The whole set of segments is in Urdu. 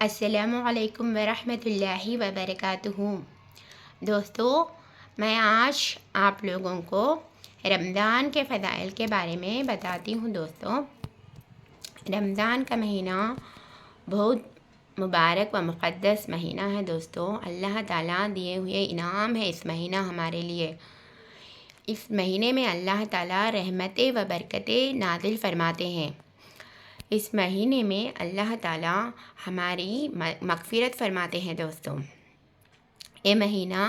السلام علیکم ورحمۃ اللہ وبرکاتہ۔ دوستو، میں آج آپ لوگوں کو رمضان کے فضائل کے بارے میں بتاتی ہوں۔ دوستو، رمضان کا مہینہ بہت مبارک و مقدس مہینہ ہے۔ دوستو، اللہ تعالیٰ دیے ہوئے انعام ہے اس مہینہ ہمارے لیے۔ اس مہینے میں اللہ تعالیٰ رحمتیں و برکتیں نازل فرماتے ہیں۔ اس مہینے میں اللہ تعالیٰ ہماری مغفرت فرماتے ہیں۔ دوستوں، یہ مہینہ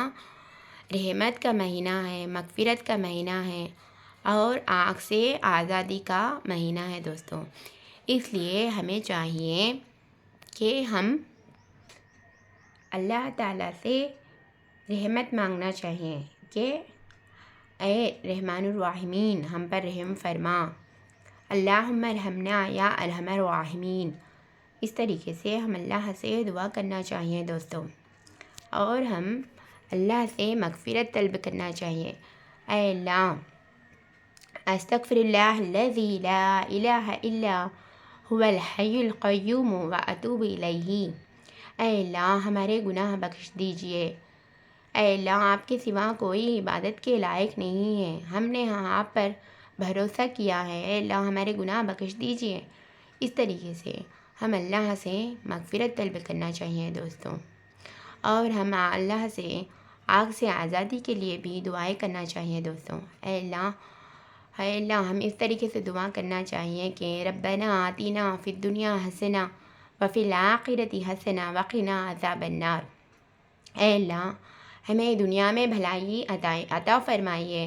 رحمت کا مہینہ ہے، مغفرت کا مہینہ ہے اور آگ سے آزادی کا مہینہ ہے۔ دوستوں، اس لیے ہمیں چاہیے کہ ہم اللہ تعالیٰ سے رحمت مانگنا چاہیے کہ اے رحمان الرحیمین، ہم پر رحم فرما، اللہم ارحمنا یا ارحم الراحمین۔ اس طریقے سے ہم اللہ سے دعا کرنا چاہیے۔ دوستوں، اور ہم اللہ سے مغفرت طلب کرنا چاہیے۔ اے اللہ، استغفر اللہ الذی لا الہ الا هو الحی القیوم واتوب الیہ۔ اے اللہ، ہمارے گناہ بخش دیجئے۔ اے اللہ، آپ کے سوا کوئی عبادت کے لائق نہیں ہے، ہم نے آپ پر بھروسہ کیا ہے۔ اے اللہ، ہمارے گناہ بخش دیجئے۔ اس طریقے سے ہم اللہ سے مغفرت طلب کرنا چاہیے۔ دوستوں، اور ہم اللہ سے آگ سے آزادی کے لیے بھی دعائیں کرنا چاہیے۔ دوستوں، اے اللہ، ہم اس طریقے سے دعا کرنا چاہیے کہ ربنا آتینا فی الدنیا حسنہ وفی الآخرۃ حسنہ وقنا عذاب النار۔ اے اللہ، ہمیں دنیا میں بھلائی عطا فرمائیے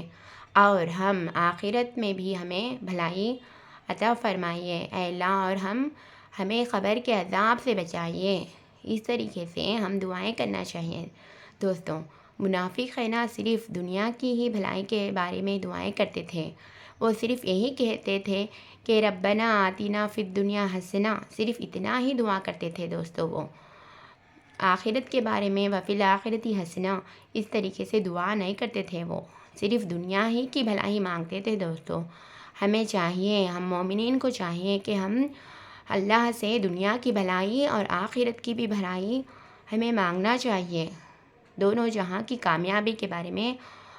اور ہم آخرت میں بھی ہمیں بھلائی عطا فرمائیے۔ اے اللہ، اور ہمیں قبر کے عذاب سے بچائیے۔ اس طریقے سے ہم دعائیں کرنا چاہیے۔ دوستوں، منافق ہے نا، صرف دنیا کی ہی بھلائی کے بارے میں دعائیں کرتے تھے۔ وہ صرف یہی کہتے تھے کہ ربنا آتینا فی الدنیا حسنہ، صرف اتنا ہی دعا کرتے تھے۔ دوستوں، وہ آخرت کے بارے میں وفی الآخرۃ حسنہ اس طریقے سے دعا نہیں کرتے تھے، وہ صرف دنیا ہی کی بھلائی مانگتے تھے۔ دوستوں، ہمیں چاہیے، ہم مومنین کو چاہیے کہ ہم اللہ سے دنیا کی بھلائی اور آخرت کی بھی بھلائی ہمیں مانگنا چاہیے۔ دونوں جہاں کی کامیابی کے بارے میں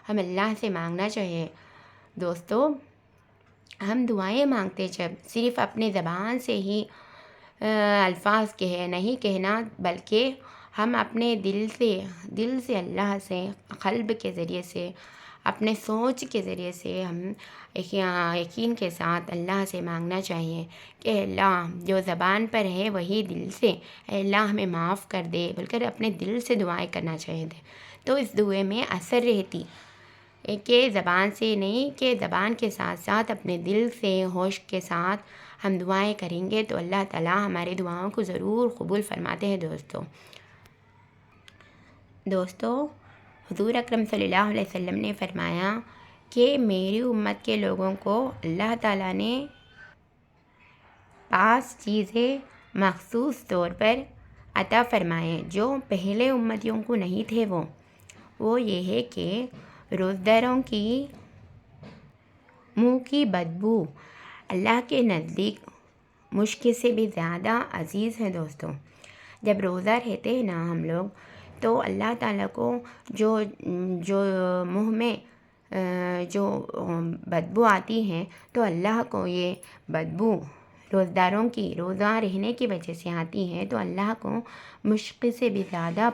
ہم اللہ سے مانگنا چاہیے۔ دوستوں، ہم دعائیں مانگتے جب صرف اپنے زبان سے ہی الفاظ نہیں کہنا، بلکہ ہم اپنے دل سے اللہ سے، قلب کے ذریعے سے، اپنے سوچ کے ذریعے سے ہم یقین کے ساتھ اللہ سے مانگنا چاہیے کہ اے اللہ، جو زبان پر ہے وہی دل سے، اے اللہ ہمیں معاف کر دے بول کر اپنے دل سے دعائیں کرنا چاہیے تھے۔ تو اس دعائیں میں اثر رہتی کہ زبان سے نہیں، کہ زبان کے ساتھ ساتھ اپنے دل سے، ہوش کے ساتھ ہم دعائیں کریں گے تو اللہ تعالیٰ ہماری دعاؤں کو ضرور قبول فرماتے ہیں۔ دوستوں، حضور اکرم صلی اللہ علیہ وسلم نے فرمایا کہ میری امت کے لوگوں کو اللہ تعالیٰ نے 5 چیزیں مخصوص طور پر عطا فرمائے جو پہلے امتیوں کو نہیں تھے۔ وہ یہ ہے کہ روزداروں کی منہ کی بدبو اللہ کے نزدیک مشک سے بھی زیادہ عزیز ہے۔ دوستوں، جب روزہ رہتے ہیں نا ہم لوگ، تو اللہ تعالیٰ کو جو منہ میں جو بدبو آتی ہے، تو اللہ کو یہ بدبو روزداروں کی روزہ رہنے کی وجہ سے آتی ہے، تو اللہ کو مشک سے بھی زیادہ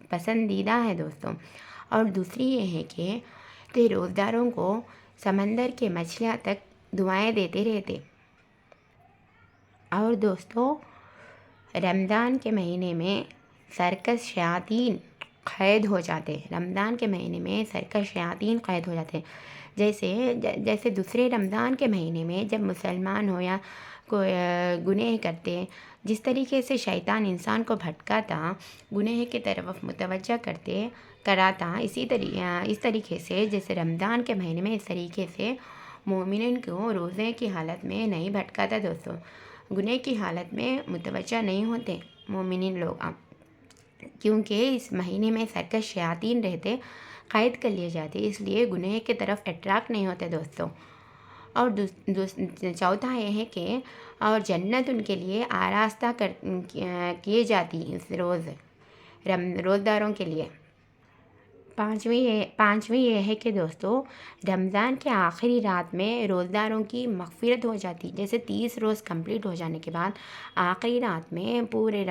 پسندیدہ ہے۔ دوستوں، اور دوسری یہ ہے کہ روزداروں کو سمندر کے مچھلیاں تک دعائیں دیتے رہتے۔ اور دوستوں، رمضان کے مہینے میں سرکش شیاطین قید ہو جاتے۔ رمضان کے مہینے میں سرکش شیاطین قید ہو جاتے، جیسے دوسرے رمضان کے مہینے میں جب مسلمان ہو یا کوئی گناہ کرتے، جس طریقے سے شیطان انسان کو بھٹکاتا، گناہ کی طرف متوجہ کراتا، اس طریقے سے جیسے رمضان کے مہینے میں اس طریقے سے مومنین کو روزے کی حالت میں نہیں بھٹکاتا۔ دوستوں، گناہ کی حالت میں متوجہ نہیں ہوتے مومنین لوگ، کیونکہ اس مہینے میں سرکش شیاطین رہتے، قید کر لیے جاتے، اس لیے گناہ کی طرف اٹریکٹ نہیں ہوتے۔ دوستوں، اور چوتھا یہ ہے کہ اور جنت ان کے لیے آراستہ کیے جاتی اس روز روزداروں کے لیے۔ پانچویں یہ ہے کہ دوستو رمضان کے آخری رات میں روزداروں کی مغفرت ہو جاتی، جیسے 30 روز کمپلیٹ ہو جانے کے بعد آخری رات میں پورے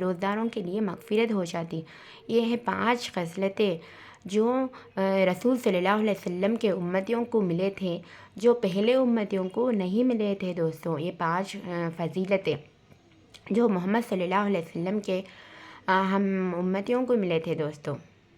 روزداروں کے لیے مغفرت ہو جاتی۔ یہ ہے 5 خصلتیں جو رسول صلی اللہ علیہ وسلم کے امتیوں کو ملے تھے، جو پہلے امتیوں کو نہیں ملے تھے دوستو۔ یہ 5 فضیلتیں جو محمد صلی اللہ علیہ وسلم کے ہم امتیوں کو ملے تھے دوستو۔